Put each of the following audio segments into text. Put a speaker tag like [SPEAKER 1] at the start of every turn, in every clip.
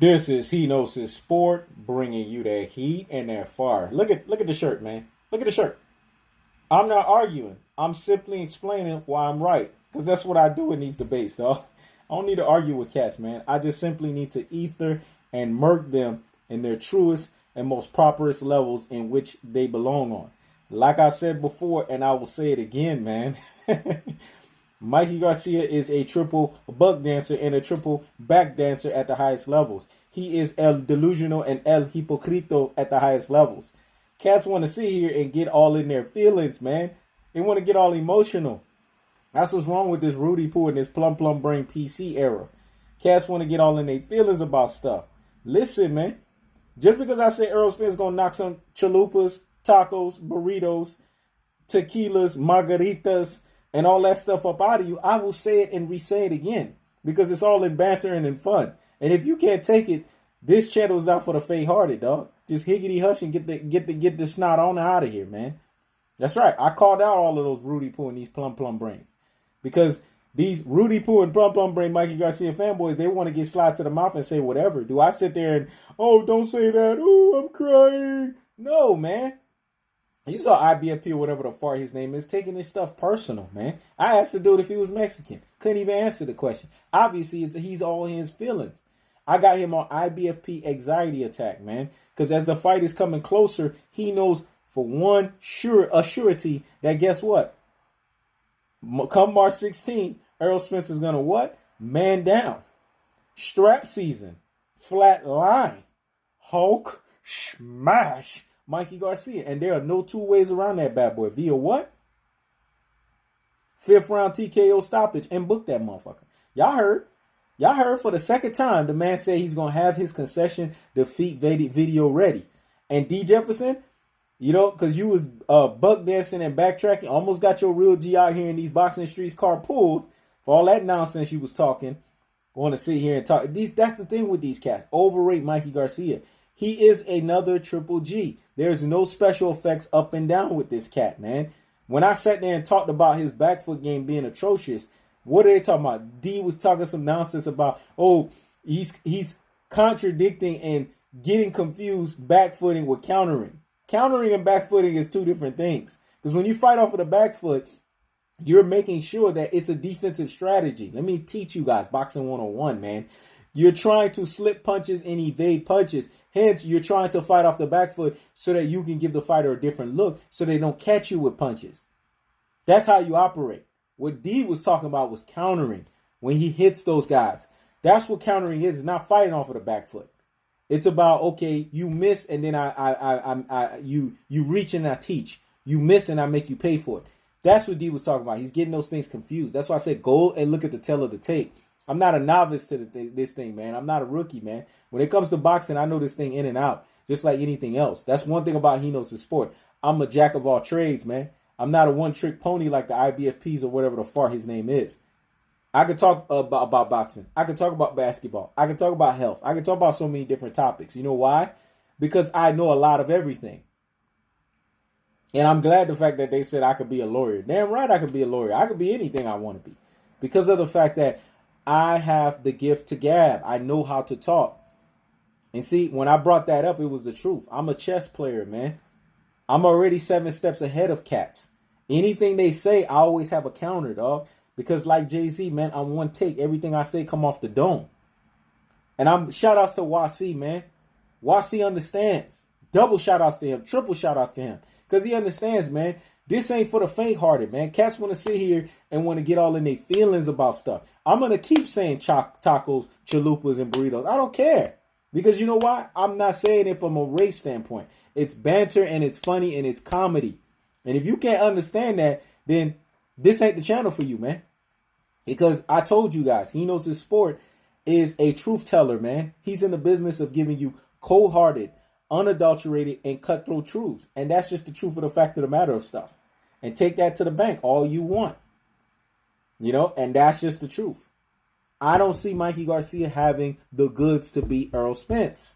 [SPEAKER 1] This is He Knows His Sport, bringing you that heat and that fire. Look at the shirt, man. Look at the shirt. I'm not arguing. I'm simply explaining why I'm right, because that's what I do in these debates, dog. I don't need to argue with cats, man. I just simply need to ether and murk them in their truest and most properest levels in which they belong on. Like I said before, and I will say it again, man. Mikey Garcia is a triple buck dancer and a triple back dancer at the highest levels. He is el delusional and el hipocrito at the highest levels. Cats want to sit here and get all in their feelings, man. They want to get all emotional. That's what's wrong with this Rudy Poo and this plum brain PC era. Cats want to get all in their feelings about stuff. Listen, man. Just because I say Errol Spence is going to knock some chalupas, tacos, burritos, tequilas, margaritas, and all that stuff up out of you, I will say it and re-say it again, because it's all in banter and in fun. And if you can't take it, this channel is not for the faint-hearted, dog. Just higgity hush and get the snot on out of here, man. That's right. I called out all of those Rudy Poo and these plum brains, because these Rudy Poo and plum brain Mikey Garcia fanboys, they want to get slide to the mouth and say whatever. Do I sit there and, oh, don't say that, oh, I'm crying? No, man. You saw IBFP or whatever the fart his name is taking this stuff personal, man. I asked the dude if he was Mexican. Couldn't even answer the question. Obviously, he's all in his feelings. I got him on IBFP anxiety attack, man. Because as the fight is coming closer, he knows for one surety that guess what? Come March 16, Errol Spence is going to what? Man down. Strap season. Flatline. Hulk smash. Mikey Garcia. And there are no two ways around that bad boy. Via what? 5th round TKO stoppage and book that motherfucker. Y'all heard. Y'all heard for the second time the man said he's going to have his concession defeat video ready. And D. Jefferson, you know, because you was buck dancing and backtracking, almost got your real G out here in these boxing streets car pulled for all that nonsense you was talking. Want to sit here and talk. That's the thing with these cats. Overrate Mikey Garcia. He is another triple G. There's no special effects up and down with this cat, man. When I sat there and talked about his back foot game being atrocious, what are they talking about? D was talking some nonsense about, oh, he's contradicting and getting confused back footing with countering. Countering and back footing is two different things. Because when you fight off of the back foot, you're making sure that it's a defensive strategy. Let me teach you guys boxing 101, man. You're trying to slip punches and evade punches. Hence, you're trying to fight off the back foot so that you can give the fighter a different look so they don't catch you with punches. That's how you operate. What D was talking about was countering when he hits those guys. That's what countering is. It's not fighting off of the back foot. It's about, okay, you miss and then you reach and I teach. You miss and I make you pay for it. That's what D was talking about. He's getting those things confused. That's why I said go and look at the tail of the tape. I'm not a novice to this thing, man. I'm not a rookie, man. When it comes to boxing, I know this thing in and out, just like anything else. That's one thing about He Knows His Sport. I'm a jack of all trades, man. I'm not a one-trick pony like the IBFPs or whatever the fart his name is. I could talk about boxing. I could talk about basketball. I could talk about health. I could talk about so many different topics. You know why? Because I know a lot of everything. And I'm glad the fact that they said I could be a lawyer. Damn right I could be a lawyer. I could be anything I want to be. Because of the fact that I have the gift to gab. I know how to talk. And see, when I brought that up, it was the truth. I'm a chess player, man. I'm already 7 steps ahead of cats. Anything they say, I always have a counter, dog. Because like Jay-Z, man, I'm one take. Everything I say come off the dome. And I'm shout outs to Wasi, man. Wasi understands. Double shout outs to him. Triple shout outs to him. Because he understands, man. This ain't for the faint-hearted, man. Cats want to sit here and want to get all in their feelings about stuff. I'm going to keep saying tacos, chalupas, and burritos. I don't care. Because you know why? I'm not saying it from a race standpoint. It's banter and it's funny and it's comedy. And if you can't understand that, then this ain't the channel for you, man. Because I told you guys, He Knows His Sport is a truth teller, man. He's in the business of giving you cold-hearted, unadulterated, and cutthroat truths. And that's just the truth of the fact of the matter of stuff. And take that to the bank all you want. You know, and that's just the truth. I don't see Mikey Garcia having the goods to beat Errol Spence.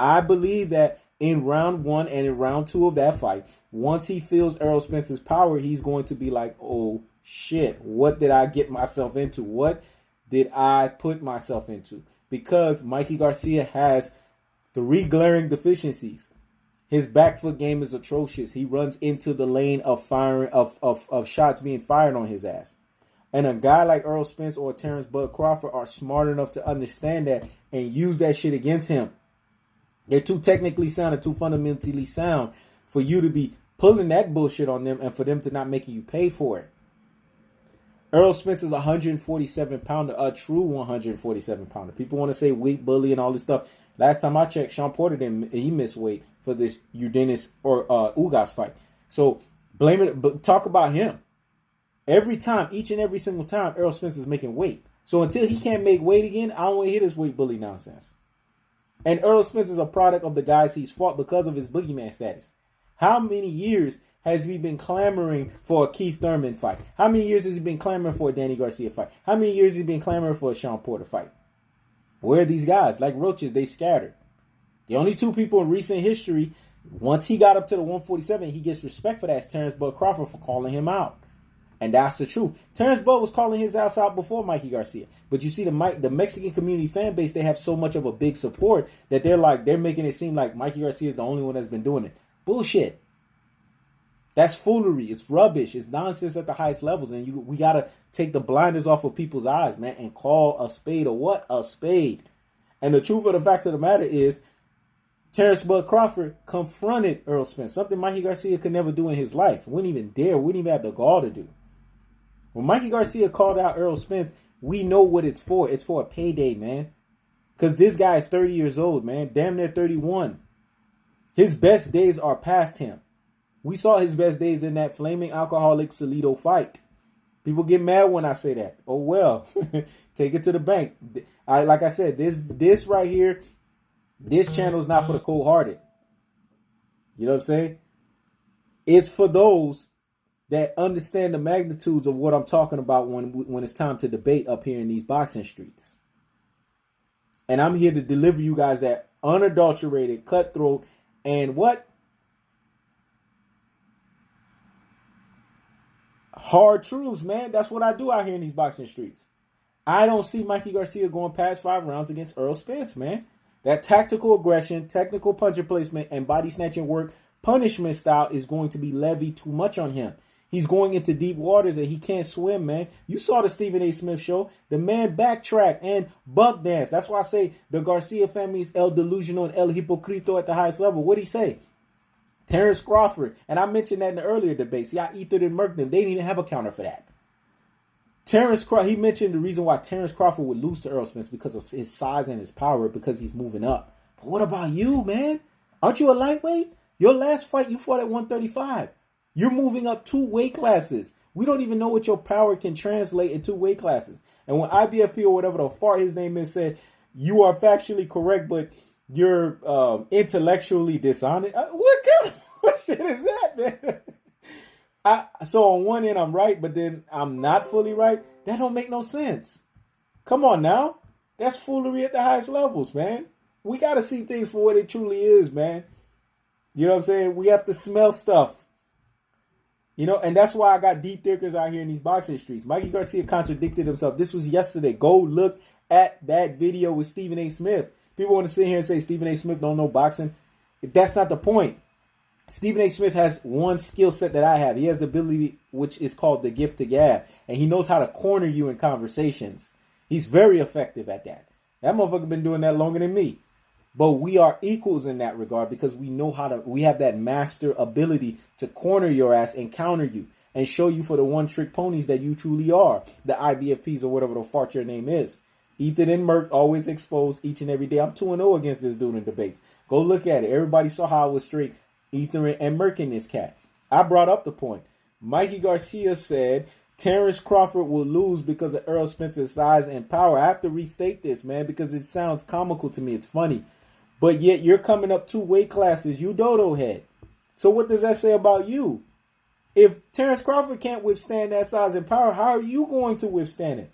[SPEAKER 1] I believe that in round 1 and in round 2 of that fight, once he feels Errol Spence's power, he's going to be like, oh shit, what did I get myself into? What did I put myself into? because Mikey Garcia has 3 glaring deficiencies. His back foot game is atrocious. He runs into the lane of firing of shots being fired on his ass. And a guy like Errol Spence or Terrence Bud Crawford are smart enough to understand that and use that shit against him. They're too technically sound and too fundamentally sound for you to be pulling that bullshit on them and for them to not making you pay for it. Errol Spence is a 147 pounder, a true 147 pounder. People want to say weight bully and all this stuff. Last time I checked, Sean Porter he missed weight for this Udenis or Ugas fight. So blame it, but talk about him. Every time, each and every single time, Errol Spence is making weight. So until he can't make weight again, I don't want to hear this weight bully nonsense. And Errol Spence is a product of the guys he's fought because of his boogeyman status. How many years has he been clamoring for a Keith Thurman fight? How many years has he been clamoring for a Danny Garcia fight? How many years has he been clamoring for a Sean Porter fight? Where are these guys? Like roaches, they scattered. The only 2 people in recent history, once he got up to the 147, he gets respect for that. It's Terrence Bud Crawford for calling him out. And that's the truth. Terrence Bud was calling his ass out before Mikey Garcia. But you see the Mexican community fan base, they have so much of a big support that they're making it seem like Mikey Garcia is the only one that's been doing it. Bullshit. That's foolery. It's rubbish. It's nonsense at the highest levels. And we got to take the blinders off of people's eyes, man, and call a spade a spade. And the truth of the fact of the matter is, Terrence Bud Crawford confronted Errol Spence, something Mikey Garcia could never do in his life. Wouldn't even dare, wouldn't even have the gall to do. When Mikey Garcia called out Errol Spence, we know what it's for. It's for a payday, man. Because this guy is 30 years old, man. Damn near 31. His best days are past him. We saw his best days in that flaming alcoholic Salido fight. People get mad when I say that. Oh, well. Take it to the bank. Like I said, this right here, this channel is not for the cold-hearted. You know what I'm saying? It's for those that understand the magnitudes of what I'm talking about when it's time to debate up here in these boxing streets. And I'm here to deliver you guys that unadulterated, cutthroat, and what? Hard truths, man. That's what I do out here in these boxing streets. I don't see Mikey Garcia going past 5 rounds against Errol Spence, man. That tactical aggression, technical puncher placement, and body snatching work, punishment style is going to be levied too much on him. He's going into deep waters that he can't swim, man. You saw the Stephen A. Smith show. The man backtracked and buck danced. That's why I say the Garcia family is El Delusional and El Hipocrito at the highest level. What'd he say? Terrence Crawford, and I mentioned that in the earlier debate. See, I ethered and murked them. They didn't even have a counter for that. He mentioned the reason why Terrence Crawford would lose to Errol Spence because of his size and his power, because he's moving up. But what about you, man? Aren't you a lightweight? Your last fight, you fought at 135. You're moving up 2 weight classes. We don't even know what your power can translate in 2 weight classes. And when IBFP or whatever the fuck his name is said, you are factually correct, but you're intellectually dishonest. What kind of shit is that, man? So on one end, I'm right, but then I'm not fully right. That don't make no sense. Come on now. That's foolery at the highest levels, man. We got to see things for what it truly is, man. You know what I'm saying? We have to smell stuff. You know, and that's why I got deep thinkers out here in these boxing streets. Mikey Garcia contradicted himself. This was yesterday. Go look at that video with Stephen A. Smith. People want to sit here and say Stephen A. Smith don't know boxing. That's not the point. Stephen A. Smith has one skill set that I have. He has the ability, which is called the gift to gab. And he knows how to corner you in conversations. He's very effective at that. That motherfucker been doing that longer than me. But we are equals in that regard because we have that master ability to corner your ass and counter you and show you for the one-trick ponies that you truly are. The IBFPs or whatever the fart your name is. Ethan and Merck always exposed each and every day. I'm 2-0 against this dude in debates. Go look at it. Everybody saw how I was straight Ethan and Merck in this cat. I brought up the point. Mikey Garcia said Terrence Crawford will lose because of Errol Spence's size and power. I have to restate this, man, because it sounds comical to me. It's funny. But yet you're coming up 2 weight classes, you dodo head. So what does that say about you? If Terrence Crawford can't withstand that size and power, how are you going to withstand it?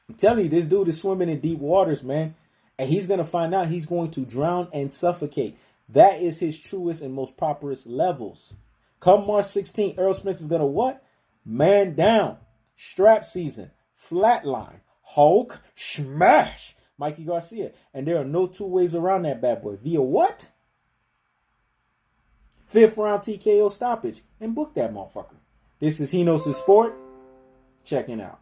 [SPEAKER 1] I'm telling you, this dude is swimming in deep waters, man. And he's going to find out he's going to drown and suffocate. That is his truest and most properest levels. Come March 16th, Errol Spence is going to what? Man down. Strap season. Flatline. Hulk smash. Mikey Garcia. And there are no two ways around that bad boy. Via what? 5th round TKO stoppage. And book that motherfucker. This is Henos' Sport. Checking out.